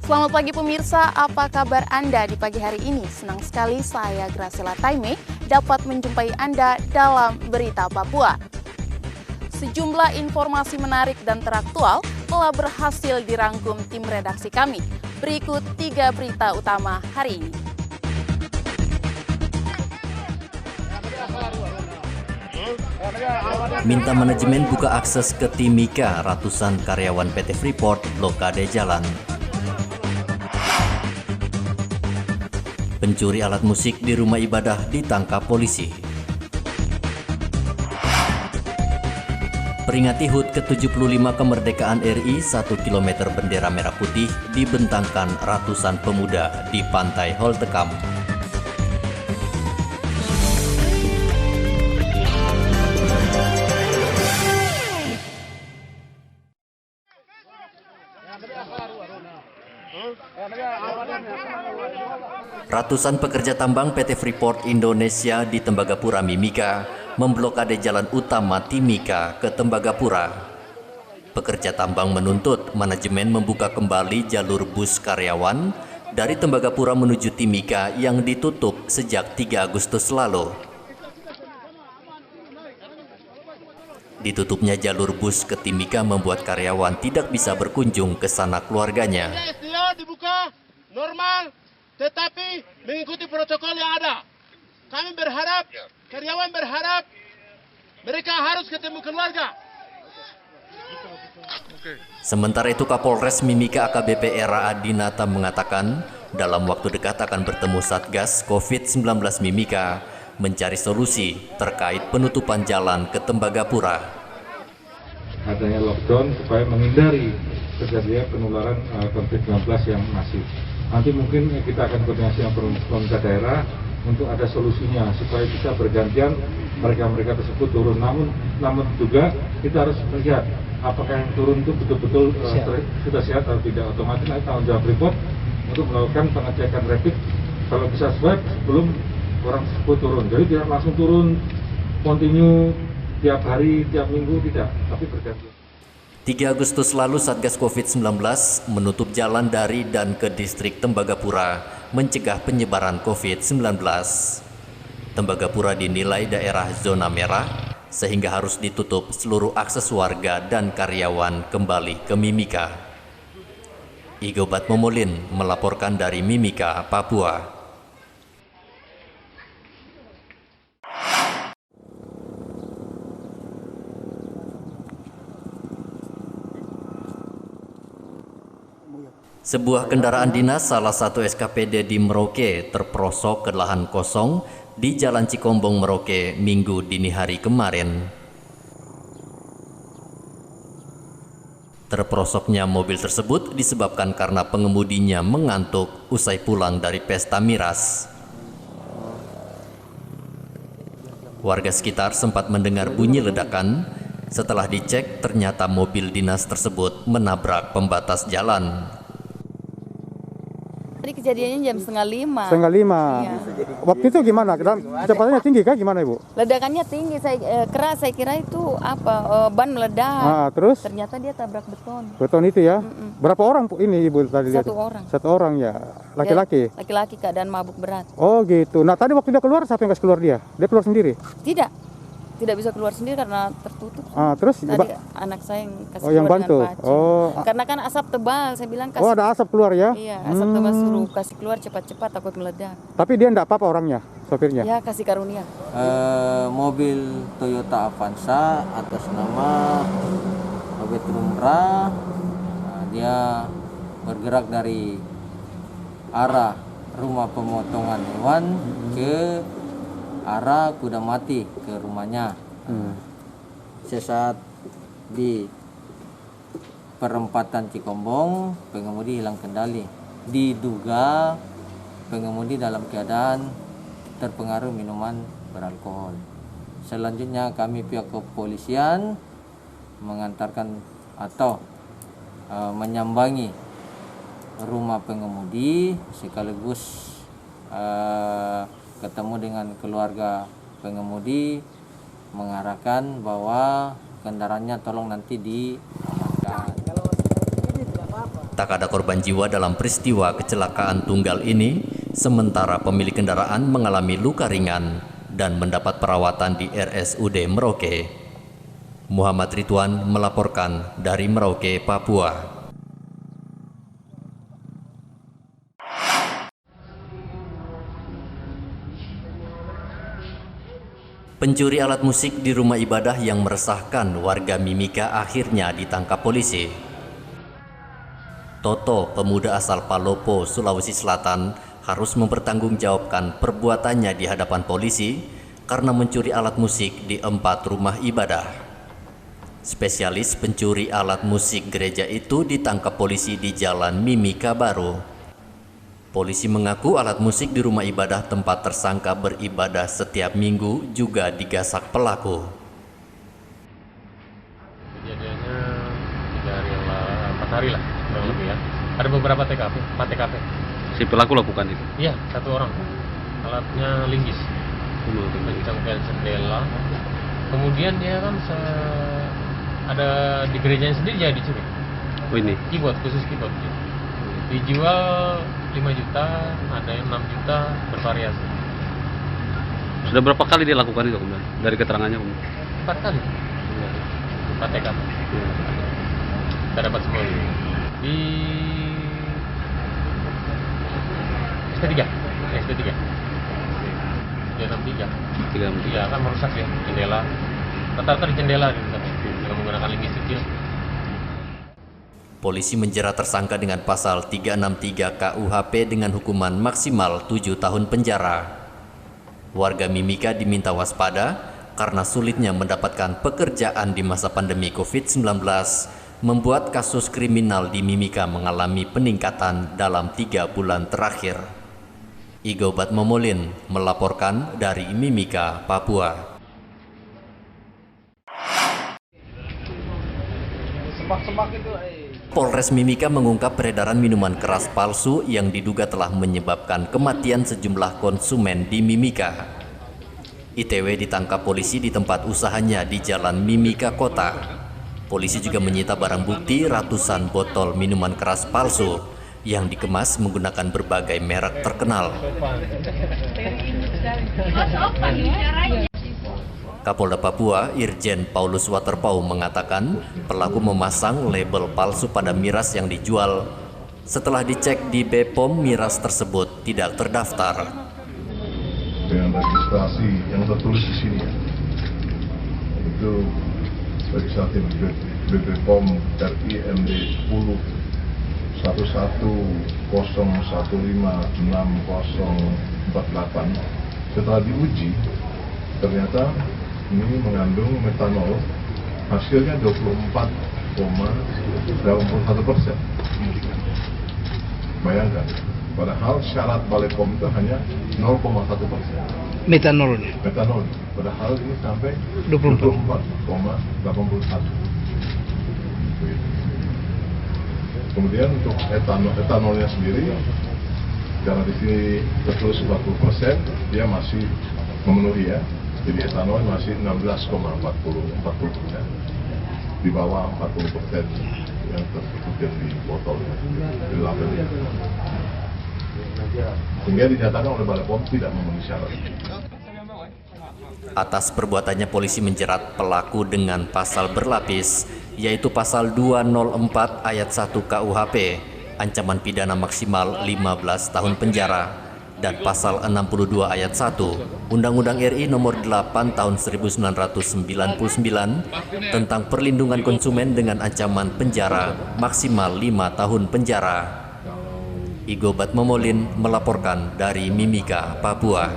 Selamat pagi pemirsa, apa kabar Anda di pagi hari ini? Senang sekali saya Graciela Taime dapat menjumpai Anda dalam Berita Papua. Sejumlah informasi menarik dan teraktual telah berhasil dirangkum tim redaksi kami. Berikut 3 berita utama hari ini. Minta manajemen buka akses ke Timika, ratusan karyawan PT Freeport blokade jalan. Pencuri alat musik di rumah ibadah ditangkap polisi. Peringati HUT ke-75 kemerdekaan RI, 1 km bendera merah putih dibentangkan ratusan pemuda di pantai Holtekam. Ratusan pekerja tambang PT Freeport Indonesia di Tembagapura Mimika memblokade jalan utama Timika ke Tembagapura. Pekerja tambang menuntut manajemen membuka kembali jalur bus karyawan dari Tembagapura menuju Timika yang ditutup sejak 3 Agustus lalu. Ditutupnya jalur bus ke Timika membuat karyawan tidak bisa berkunjung ke sanak keluarganya. Dibuka normal, tetapi mengikuti protokol yang ada. Kami berharap, karyawan berharap, mereka harus ketemu keluarga. Sementara itu Kapolres Mimika AKBP Era Adinata mengatakan dalam waktu dekat akan bertemu Satgas COVID-19 Mimika mencari solusi terkait penutupan jalan ke Tembagapura. Adanya lockdown supaya menghindari terjadinya penularan COVID-19 yang masif. Nanti mungkin kita akan koordinasi dengan pemerintah daerah untuk ada solusinya supaya bisa bergantian mereka tersebut turun. Namun juga kita harus melihat apakah yang turun itu betul-betul sudah sehat atau tidak. Otomatis tanggung jawab Freeport untuk melakukan pengecekan rapid kalau bisa swab sebelum orang tersebut turun. Jadi tidak langsung turun kontinu tiap hari, tiap minggu, tidak, tapi bergantian. 3 Agustus lalu Satgas COVID-19 menutup jalan dari dan ke distrik Tembagapura mencegah penyebaran COVID-19. Tembagapura dinilai daerah zona merah sehingga harus ditutup seluruh akses warga dan karyawan kembali ke Mimika. Igobat Momolin melaporkan dari Mimika, Papua. Sebuah kendaraan dinas salah satu SKPD di Merauke terperosok ke lahan kosong di Jalan Cikombong Merauke Minggu dini hari kemarin. Terperosoknya mobil tersebut disebabkan karena pengemudinya mengantuk usai pulang dari pesta miras. Warga sekitar sempat mendengar bunyi ledakan. Setelah dicek, ternyata mobil dinas tersebut menabrak pembatas jalan. Tadi kejadiannya jam 4:30. 4:30. Iya. Waktu itu gimana? Kecepatannya tinggi kah? Gimana Ibu? Ledakannya tinggi, saya kira itu ban meledak. Terus? Ternyata dia tabrak beton. Beton itu ya? Berapa orang ini Ibu tadi lihat? 1 orang. 1 orang ya? Laki-laki? Laki-laki keadaan mabuk berat. Oh gitu. Nah tadi waktu dia keluar, siapa yang kasih keluar dia? Dia keluar sendiri? Tidak bisa keluar sendiri karena tertutup. Terus? Tadi anak saya yang kasih yang keluar bantu? dengan pacu. Karena kan asap tebal, saya bilang kasih. Oh ada asap keluar ya? Iya, asap tebal suruh kasih keluar cepat-cepat takut meledak. Tapi dia enggak apa-apa orangnya, sopirnya? Ya kasih karunia. Mobil Toyota Avanza atas nama Robert Rumra, dia bergerak dari arah rumah pemotongan hewan ke arah Kuda Mati ke rumahnya. Sesaat di perempatan Cikombong, pengemudi hilang kendali. Diduga pengemudi dalam keadaan terpengaruh minuman beralkohol. Selanjutnya kami pihak kepolisian mengantarkan atau menyambangi rumah pengemudi sekaligus ketemu dengan keluarga pengemudi, mengarahkan bahwa kendaraannya tolong nanti diamankan. Kalau ini tidak apa-apa. Tak ada korban jiwa dalam peristiwa kecelakaan tunggal ini, sementara pemilik kendaraan mengalami luka ringan dan mendapat perawatan di RSUD Merauke. Muhammad Ridwan melaporkan dari Merauke, Papua. Pencuri alat musik di rumah ibadah yang meresahkan warga Mimika akhirnya ditangkap polisi. Toto, pemuda asal Palopo, Sulawesi Selatan, harus mempertanggungjawabkan perbuatannya di hadapan polisi karena mencuri alat musik di 4 rumah ibadah. Spesialis pencuri alat musik gereja itu ditangkap polisi di Jalan Mimika Baru. Polisi mengaku alat musik di rumah ibadah tempat tersangka beribadah setiap minggu juga digasak pelaku. Kejadiannya 3 hari yang lalu, 4 hari lah kurang lebih ya. Ada beberapa TKP, 4 TKP. Si pelaku lakukan itu? Iya, 1 orang. Alatnya linggis. Mencangkul jendela. Kemudian dia kan ada di gerejanya sendiri jadi dicuri. Oh ini? Keyboard, khusus keyboard. Dijual 5 juta, ada yang 6 juta, bervariasi. Sudah berapa kali dia lakukan itu kemudian? Dari keterangannya kemudian? 4 kali. 4 TKP. Kita dapat semua ini. Di ST3. Dia 63. Iya, kan merusak ya jendela. Rata-rata di jendela dengan menggunakan linggis kecil. Polisi menjerat tersangka dengan pasal 363 KUHP dengan hukuman maksimal 7 tahun penjara. Warga Mimika diminta waspada karena sulitnya mendapatkan pekerjaan di masa pandemi COVID-19 membuat kasus kriminal di Mimika mengalami peningkatan dalam 3 bulan terakhir. Igobat Momolin melaporkan dari Mimika, Papua. Polres Mimika mengungkap peredaran minuman keras palsu yang diduga telah menyebabkan kematian sejumlah konsumen di Mimika. ITW ditangkap polisi di tempat usahanya di Jalan Mimika Kota. Polisi juga menyita barang bukti ratusan botol minuman keras palsu yang dikemas menggunakan berbagai merek terkenal. Kapolda Papua, Irjen Paulus Waterpau mengatakan pelaku memasang label palsu pada miras yang dijual. Setelah dicek di BPOM, miras tersebut tidak terdaftar. Dengan registrasi yang tertulis di sini, itu registrasi BPOM RIMD 10 1101560048. Setelah diuji, ternyata ini mengandung metanol, hasilnya 24,81%. Bayangkan, padahal syarat Balai POM itu hanya 0,1%. Metanol, padahal ini sampai 24,81. Kemudian untuk etanolnya sendiri, karena di sini tertulis 40%, dia masih memenuhi ya. Jadi etanol masih 16,40%, di bawah 40% yang tersebut di botol di labelnya. Sehingga dinyatakan oleh Balai POM tidak memenuhi syarat. Atas perbuatannya polisi menjerat pelaku dengan pasal berlapis, yaitu pasal 204 ayat 1 KUHP, ancaman pidana maksimal 15 tahun penjara, dan pasal 62 ayat 1 Undang-Undang RI nomor 8 tahun 1999 tentang perlindungan konsumen dengan ancaman penjara maksimal 5 tahun penjara. Igobat Momolin melaporkan dari Mimika, Papua.